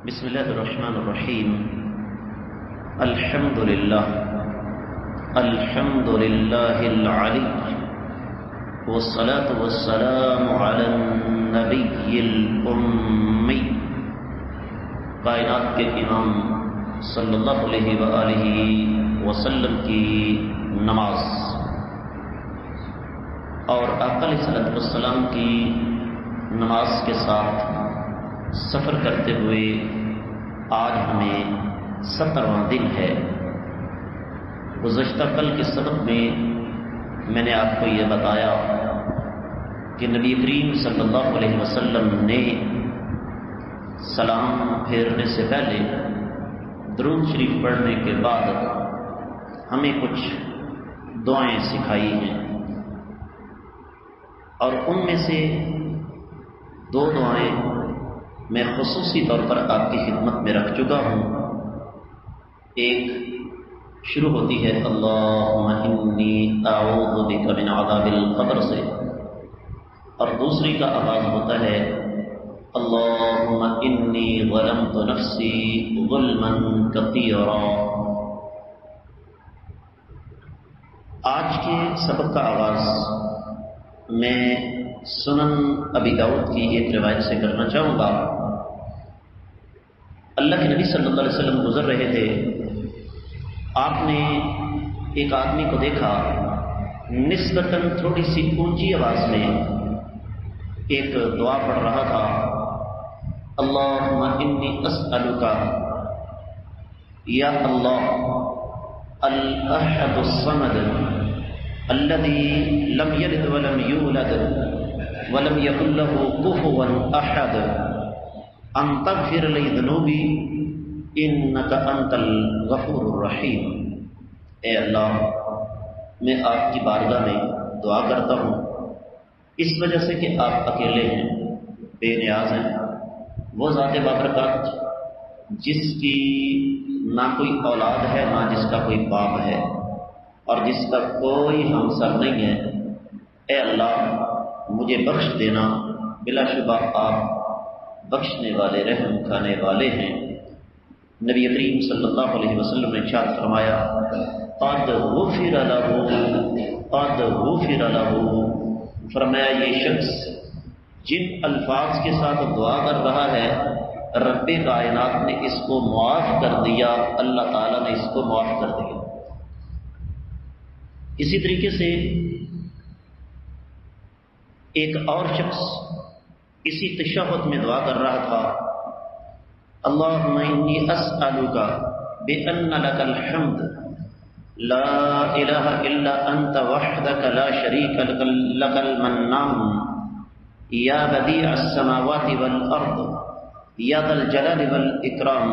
بسم الله الرحمن الرحيم. الحمد لله العلي والصلاة والسلام على النبي الأمي کائنات کے امام صلی اللہ علیہ وآلہ وسلم کی نماز اور آقا علیہ الصلوۃ والسلام کی نماز کے ساتھ سفر کرتے ہوئے آج ہمیں 17واں دن ہے۔ گزشتہ کل کے سبق میں نے آپ کو یہ بتایا کہ نبی کریم صلی اللہ علیہ وسلم نے سلام پھیرنے سے پہلے درود شریف پڑھنے کے بعد ہمیں کچھ دعائیں سکھائی ہیں، اور ان میں سے 2 دعائیں میں خصوصی طور پر آپ کی خدمت میں رکھ چکا ہوں۔ ایک شروع ہوتی ہے اللہم انی اعوذ بک من عذاب القبر سے، اور دوسری کا آغاز ہوتا ہے اللہم انی ظلمت نفسی ظلما کثیرا۔ آج کے سبق کا آغاز میں سنن ابی داؤد کی ایک روایت سے کرنا چاہوں گا۔ اللہ کے نبی صلی اللہ علیہ وسلم گزر رہے تھے، آپ نے ایک آدمی کو دیکھا نسبتاً تھوڑی سی اونچی آواز میں ایک دعا پڑھ رہا تھا، اللہم انی اسألک یا اللہ الاحد الصمد الذي لم يلد ولم يولد ولم يكن له كفوا احد ان تغفر لي ذنوبي انك انت الغفور الرحیم۔ اے اللہ، میں آپ کی بارگاہ میں دعا کرتا ہوں اس وجہ سے کہ آپ اکیلے ہیں، بے نیاز ہیں، وہ ذات بابرکات جس کی نہ کوئی اولاد ہے نہ جس کا کوئی باپ ہے اور جس کا کوئی ہمسر نہیں ہے۔ اے اللہ، مجھے بخش دینا، بلا شبہ آپ بخشنے والے رحم کھانے والے ہیں۔ نبی کریم صلی اللہ علیہ وسلم نے ارشاد فرمایا قد غفر له، قد غفر له، فرمایا یہ شخص جن الفاظ کے ساتھ دعا کر رہا ہے رب کائنات نے اس کو معاف کر دیا، اللہ تعالیٰ نے اس کو معاف کر دیا۔ اسی طریقے سے ایک اور شخص اسی تشہد میں دعا کر رہا تھا اللہم انی اسألک بأن لک الحمد لا الہ الا انت وحدک لا شریک لک المنان یا بدیع السماوات والارض یا ذا الجلال والاکرام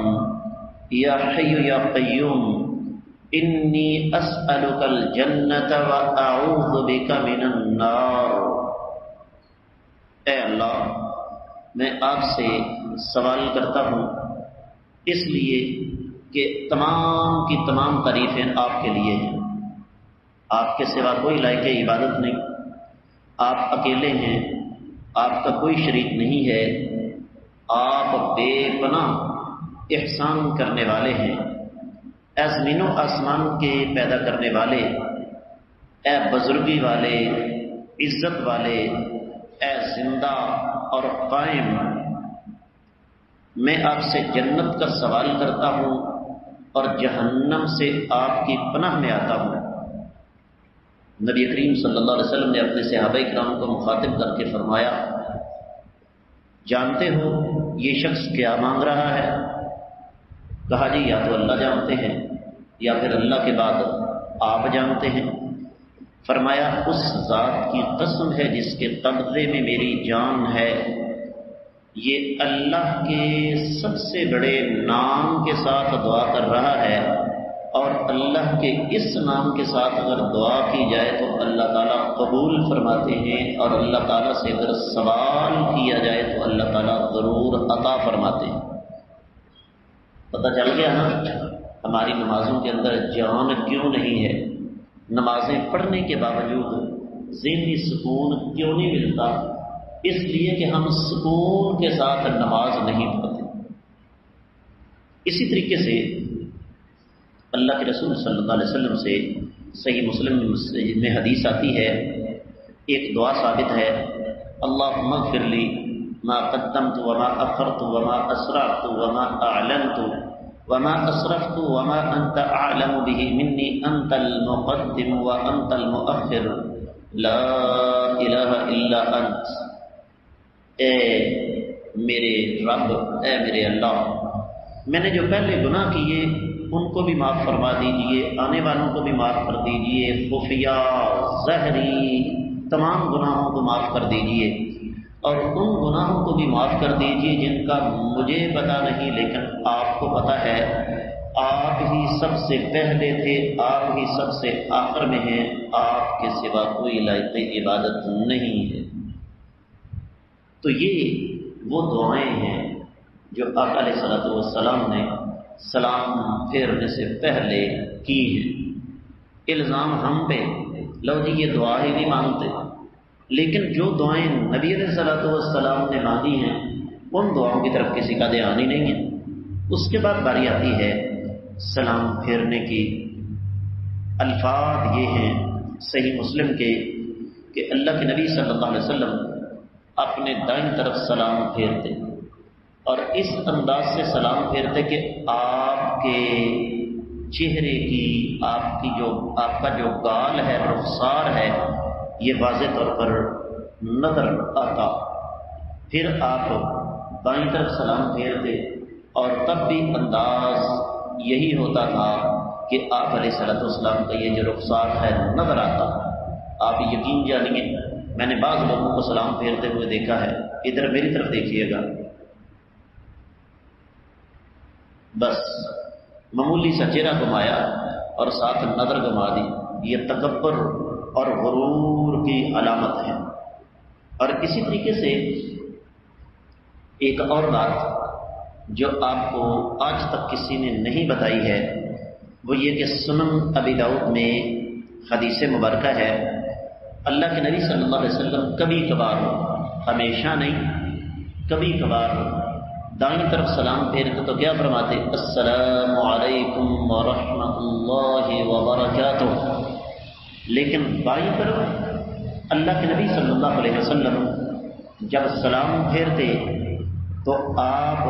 یا حی یا قیوم انی اسألک الجنت واعوذ بک من النار۔ اے اللہ، میں آپ سے سوال کرتا ہوں اس لیے کہ تمام کی تمام تعریفیں آپ کے لیے ہیں، آپ کے سوا کوئی لائق عبادت نہیں، آپ اکیلے ہیں، آپ کا کوئی شریک نہیں ہے، آپ بے پناہ احسان کرنے والے ہیں۔ اے زمین و آسمان کے پیدا کرنے والے، اے بزرگی والے، عزت والے، اے زندہ اور قائم، میں آپ سے جنت کا سوال کرتا ہوں اور جہنم سے آپ کی پناہ میں آتا ہوں۔ نبی کریم صلی اللہ علیہ وسلم نے اپنے صحابہ کرام کو مخاطب کر کے فرمایا جانتے ہو یہ شخص کیا مانگ رہا ہے؟ کہا جی یا تو اللہ جانتے ہیں یا پھر اللہ کے بعد آپ جانتے ہیں۔ فرمایا اس ذات کی قسم ہے جس کے قبضے میں میری جان ہے، یہ اللہ کے سب سے بڑے نام کے ساتھ دعا کر رہا ہے، اور اللہ کے اس نام کے ساتھ اگر دعا کی جائے تو اللہ تعالیٰ قبول فرماتے ہیں، اور اللہ تعالیٰ سے اگر سوال کیا جائے تو اللہ تعالیٰ ضرور عطا فرماتے ہیں۔ پتہ چل گیا نا ہماری نمازوں کے اندر جان کیوں نہیں ہے؟ نمازیں پڑھنے کے باوجود ذہنی سکون کیوں نہیں ملتا؟ اس لیے کہ ہم سکون کے ساتھ نماز نہیں پڑھتے۔ اسی طریقے سے اللہ کے رسول صلی اللہ علیہ وسلم سے صحیح مسلم میں حدیث آتی ہے، ایک دعا ثابت ہے، اللہم اغفر لی ما قدمت وما اخرت وما اسرعت وما اعلنت وما اسرفت وما انت اعلم به منی انت المقدم وانت المؤخر لا الہ الا انت۔ اے میرے رب، اے میرے اللہ، میں نے جو پہلے گناہ کیے ان کو بھی معاف فرما دیجئے، آنے والوں کو بھی معاف کر دیجئے، خفیہ ظاہری تمام گناہوں کو معاف کر دیجئے، اور ان گناہوں کو بھی معاف کر دیجئے جن کا مجھے پتہ نہیں لیکن آپ کو پتہ ہے، آپ ہی سب سے پہلے تھے، آپ ہی سب سے آخر میں ہیں، آپ کے سوا کوئی لائق عبادت نہیں ہے۔ تو یہ وہ دعائیں ہیں جو آقا علیہ الصلوۃ والسلام نے سلام پھیرنے سے پہلے کی ہیں۔ الزام ہم پہ، لو جی یہ دعا ہی نہیں مانگتے، لیکن جو دعائیں نبی علیہ الصلوۃ والسلام نے مانگی ہیں ان دعاؤں کی طرف کسی کا دھیان ہی نہیں ہے۔ اس کے بعد باری آتی ہے سلام پھیرنے کی۔ الفاظ یہ ہیں صحیح مسلم کے کہ اللہ کے نبی صلی اللہ علیہ وسلم اپنے دائیں طرف سلام پھیرتے اور اس انداز سے سلام پھیرتے کہ آپ کے چہرے کی، آپ کا جو گال ہے، رخسار ہے، یہ واضح طور پر نظر آتا۔ پھر آپ بائیں طرف سلام پھیرتے اور تب بھی انداز یہی ہوتا تھا کہ آپ علیہ الصلوۃ والسلام کا یہ جو رخسار ہے نظر آتا۔ آپ یقین جانیے، میں نے بعض لوگوں کو سلام پھیرتے ہوئے دیکھا ہے، ادھر میری طرف دیکھیے گا، بس معمولی سا چہرہ گھمایا اور ساتھ نظر گھما دی، یہ تکبر اور غرور کی علامت ہے۔ اور اسی طریقے سے ایک اور بات جو آپ کو آج تک کسی نے نہیں بتائی ہے وہ یہ کہ سنن ابی داؤد میں حدیث مبارکہ ہے، اللہ کے نبی صلی اللہ علیہ وسلم کبھی کبھار، ہمیشہ نہیں، کبھی کبھار دائیں طرف سلام پھیرتے تو کیا فرماتے؟ السلام علیکم ورحمۃ اللہ وبرکاتہ۔ لیکن بائیں طرف اللہ کے نبی صلی اللہ علیہ وسلم جب سلام پھیرتے تو آپ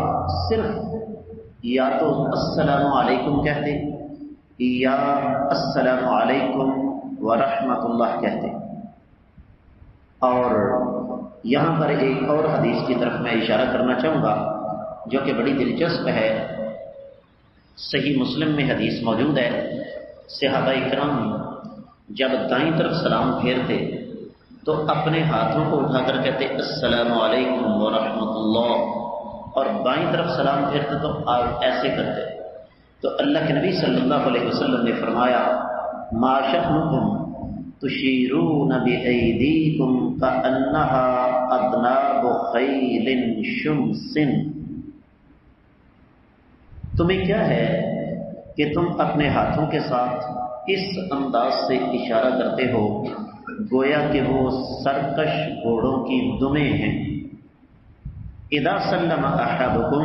صرف یا تو السلام علیکم کہتے یا السلام علیکم ورحمۃ اللہ کہتے۔ اور یہاں پر ایک اور حدیث کی طرف میں اشارہ کرنا چاہوں گا جو کہ بڑی دلچسپ ہے۔ صحیح مسلم میں حدیث موجود ہے، صحابہ کرام جب دائیں طرف سلام پھیرتے تو اپنے ہاتھوں کو اٹھا کر کہتے السلام علیکم ورحمۃ اللہ، اور بائیں طرف سلام پھیرتے تو آپ ایسے کرتے۔ تو اللہ کے نبی صلی اللہ علیہ وسلم نے فرمایا ما شأنکم تشیرون بأیدیکم کأنها اذناب خیل شمس، تمہیں کیا ہے کہ تم اپنے ہاتھوں کے ساتھ اس انداز سے اشارہ کرتے ہو گویا کہ وہ سرکش گھوڑوں کی دمیں ہیں۔ اذا سلم احدکم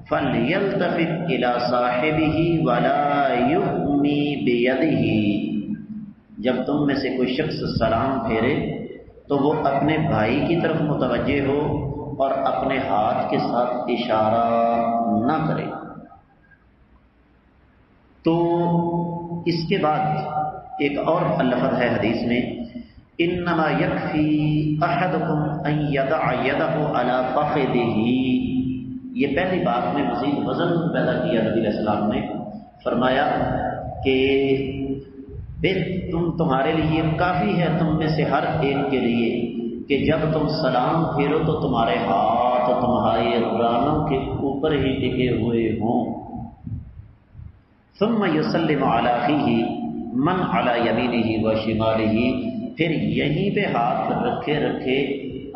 فلیلتفت الى صاحبہ ولا یغمی بیدہ، جب تم میں سے کوئی شخص سلام پھیرے تو وہ اپنے بھائی کی طرف متوجہ ہو اور اپنے ہاتھ کے ساتھ اشارہ نہ کرے۔ تو اس کے بعد ایک اور لفظ ہے حدیث میں انما یکفی احدکم ان یضع یدہ علی فخذہ، یہ پہلی بات میں مزید وزن پیدا کیا نبی علیہ السلام نے، فرمایا کہ تمہارے لیے کافی ہے، تم میں سے ہر ایک کے لیے کہ جب تم سلام پھیرو تو تمہارے ہاتھ تمہارے رانوں کے اوپر ہی ٹکے ہوئے ہوں۔ ثم یسلم علی اخیہ من علی یمینہ و شمالہ، پھر یہیں پہ ہاتھ رکھے رکھے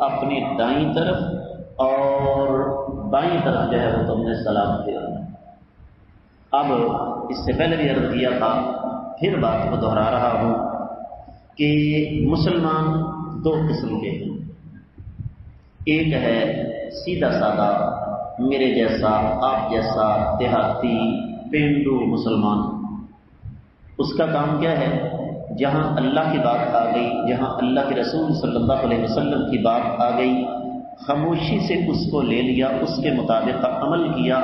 اپنی دائیں طرف اور بائیں طرف جو ہے وہ تم نے سلام پھیرنا۔ اب اس سے پہلے بھی عرض کیا تھا، پھر بات کو دہرا رہا ہوں کہ مسلمان دو قسم کے ہیں، ایک ہے سیدھا سادہ میرے جیسا آپ جیسا دیہاتی پینڈو مسلمان، اس کا کام کیا ہے؟ جہاں اللہ کی بات آ گئی، جہاں اللہ کے رسول صلی اللہ علیہ وسلم کی بات آ گئی، خاموشی سے اس کو لے لیا، اس کے مطابق عمل کیا۔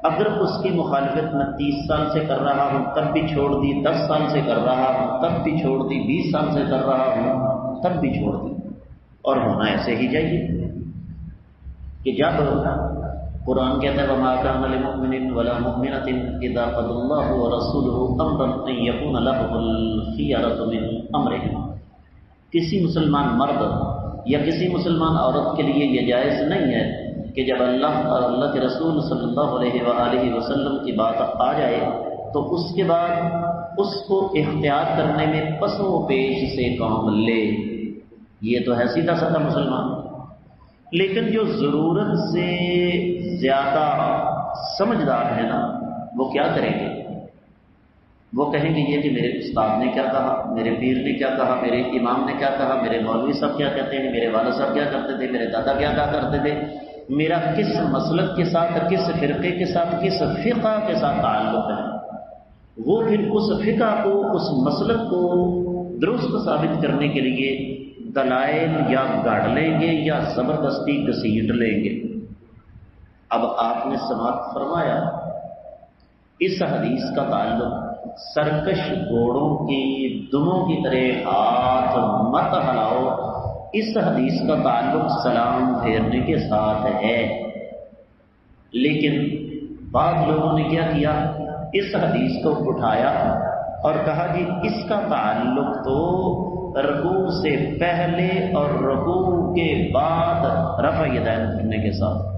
اگر اس کی مخالفت میں 30 سال سے کر رہا ہوں تب بھی چھوڑ دی، 10 سال سے کر رہا ہوں تب بھی چھوڑ دی، 20 سال سے کر رہا ہوں تب بھی چھوڑ دی، اور ہونا ایسے ہی چاہیے کہ جب قرآن کہتا ہے وَمَا كَانَ لِمُؤْمِنٍ وَلَا مُؤْمِنَةٍ إِذَا قَضَى اللَّهُ وَرَسُولُهُ أَمْرًا أَن يَكُونَ لَهُمُ الْخِيَرَةُ مِنْ أَمْرِهِمْ۔ کسی مسلمان مرد یا کسی مسلمان عورت کے لیے یہ جائز نہیں ہے کہ جب اللہ اور اللہ کے رسول صلی اللہ علیہ وآلہ وسلم کی بات آ جائے تو اس کے بعد اس کو اختیار کرنے میں پس و پیش سے کام لے۔ یہ تو ہے سیدھا سادہ مسلمان۔ لیکن جو ضرورت سے زیادہ سمجھدار ہے نا، وہ کیا کریں گے؟ وہ کہیں گے یہ کہ میرے استاد نے کیا کہا، میرے پیر نے کیا کہا، میرے امام نے کیا کہا، میرے مولوی صاحب کیا کہتے ہیں، میرے والد صاحب کیا کرتے تھے، میرے دادا کیا کہا کرتے تھے، میرا کس مسلک کے ساتھ، کس فرقے کے ساتھ، کس فقہ کے ساتھ تعلق ہے۔ وہ پھر اس فقہ کو، اس مسلک کو درست ثابت کرنے کے لیے دلائل یا گاڑ لیں گے یا زبردستی گھسیٹ لیں گے۔ اب آپ نے سماعت فرمایا، اس حدیث کا تعلق سرکش گھوڑوں کی دموں کی طرح ہاتھ مت ہلاؤ، اس حدیث کا تعلق سلام پھیرنے کے ساتھ ہے۔ لیکن بعض لوگوں نے کیا کیا، اس حدیث کو اٹھایا اور کہا کہ اس کا تعلق تو رکوع سے پہلے اور رکوع کے بعد رفع یدین کرنے کے ساتھ۔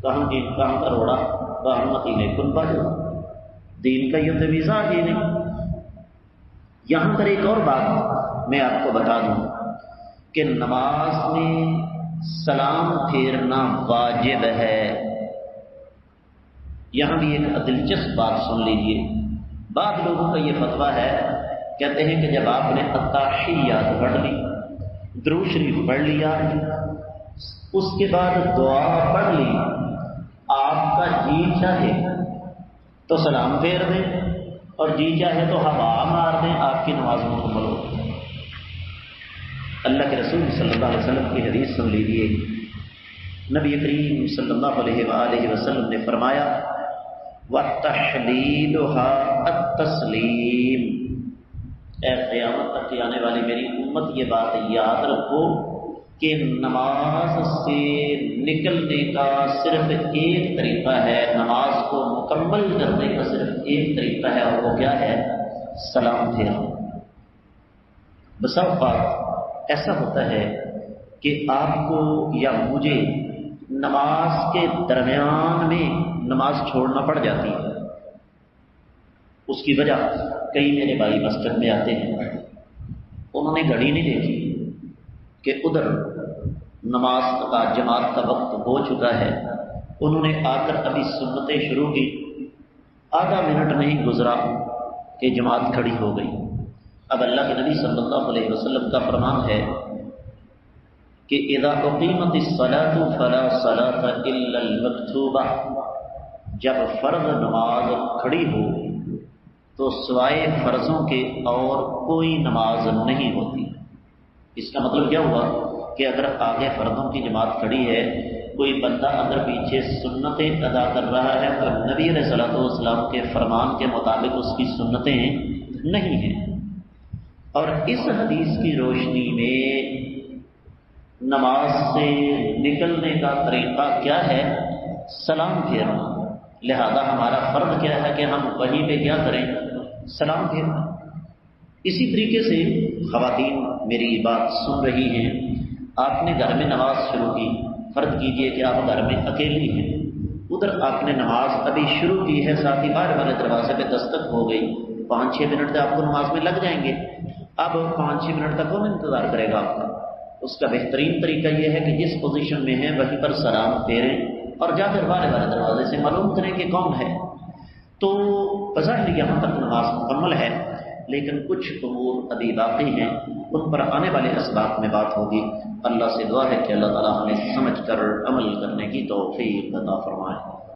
کہاں کا روڑا، کہاں متیلے کن باجو، دین کا یہ مزاج ہی نہیں۔ یہاں پر ایک اور بات میں آپ کو بتا دوں کہ نماز میں سلام پھیرنا واجب ہے۔ یہاں بھی ایک دلچسپ بات سن لیجیے۔ بعض لوگوں کا یہ فتویٰ ہے، کہتے ہیں کہ جب آپ نے التحیات پڑھ لی، درود شریف پڑھ لیا، اس کے بعد دعا پڑھ لی، آپ کا جی چاہے تو سلام پھیر دیں اور جی چاہے تو ہوا مار دیں، آپ کی نماز مکمل ہو۔ اللہ کے رسول صلی اللہ علیہ وسلم کی حدیث سن لیجیے۔ نبی کریم صلی اللہ علیہ وآلہ وسلم نے فرمایا وَتَحْلِيلُهَا التَّسْلِيمُ۔ اے قیامت تک کی آنے والی میری امت یہ بات یاد رکھو کہ نماز سے نکلنے کا صرف ایک طریقہ ہے، نماز کو مکمل کرنے کا صرف ایک طریقہ ہے، اور وہ کیا ہے؟ سلام پھیرنا۔ بسا اوقات ایسا ہوتا ہے کہ آپ کو یا مجھے نماز کے درمیان میں نماز چھوڑنا پڑ جاتی ہے۔ اس کی وجہ کئی میرے بھائی مسجد میں آتے ہیں، انہوں نے گھڑی نہیں دیکھی کہ ادھر نماز کا جماعت کا وقت ہو چکا ہے، انہوں نے آ کر ابھی سنتیں شروع کی، آدھا منٹ نہیں گزرا کہ جماعت کھڑی ہو گئی۔ اب اللہ کے نبی صلی اللہ علیہ وسلم کا فرمان ہے کہ اذا اقیمت الصلاۃ فلا صلاۃ الا المکتوبہ، جب فرض نماز کھڑی ہو تو سوائے فرضوں کے اور کوئی نماز نہیں ہوتی۔ اس کا مطلب کیا ہوا کہ اگر آگے فرضوں کی جماعت کھڑی ہے، کوئی بندہ اگر پیچھے سنتیں ادا کر رہا ہے تو نبی علیہ الصلوۃ والسلام کے فرمان کے مطابق اس کی سنتیں نہیں ہیں۔ اور اس حدیث کی روشنی میں نماز سے نکلنے کا طریقہ کیا ہے؟ سلام پھیرنا۔ لہذا ہمارا فرض کیا ہے کہ ہم وہیں پہ کیا کریں؟ سلام پھیرنا۔ اسی طریقے سے خواتین میری بات سن رہی ہیں، آپ نے گھر میں نماز شروع کی، فرض کیجئے کہ آپ گھر میں اکیلی ہیں، ادھر آپ نے نماز ابھی شروع کی ہے، ساتھ ہی باہر والے دروازے پہ دستک ہو گئی، 5-6 منٹ تک آپ کو نماز میں لگ جائیں گے۔ اب 5-6 منٹ تک کون انتظار کرے گا آپ کا؟ اس کا بہترین طریقہ یہ ہے کہ جس پوزیشن میں ہے وہیں پر سلام پھیریں اور جا کر باہر والے دروازے سے معلوم کریں کہ کون ہے۔ تو بظاہر یہاں تک نماز مکمل ہے، لیکن کچھ امور ابھی باقی ہیں، ان پر آنے والے اسباب میں بات ہوگی۔ اللہ سے دعا ہے کہ اللہ تعالیٰ ہمیں سمجھ کر عمل کرنے کی توفیق عطا فرمائے۔